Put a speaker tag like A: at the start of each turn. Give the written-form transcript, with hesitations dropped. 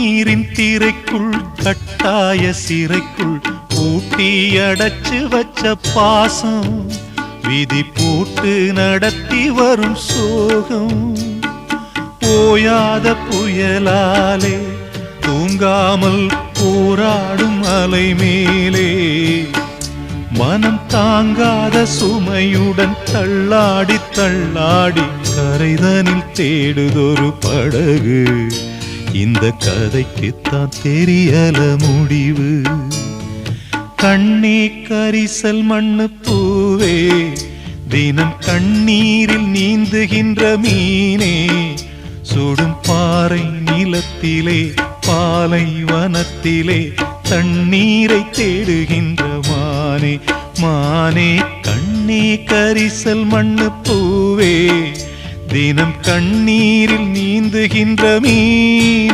A: கண்ணீரின் திரைக்குள் கட்டாய சிறைக்குள் பூட்டி அடைச்சு வச்ச பாசம் விதி போட்டு நடத்தி வரும் சோகம் ஓயாத புயலாலே தூங்காமல் போராடும் அலை மேலே மனம் தாங்காத சுமையுடன் தள்ளாடி தள்ளாடி கரைதனில் தேடுதொரு படகு இந்த கதைக்குத்தான் தெரியல முடிவு கண்ணே கரிசல் மண்ணு பூவே தினம் கண்ணீரில் நீந்துகின்ற மீனே சுடும் பாறை நிலத்திலே பாலை வனத்திலே தண்ணீரை தேடுகின்ற மானே மானே கண்ணே கரிசல் மண்ணு பூவே தினம் கண்ணீரில் நீந்துகின்ற மீனே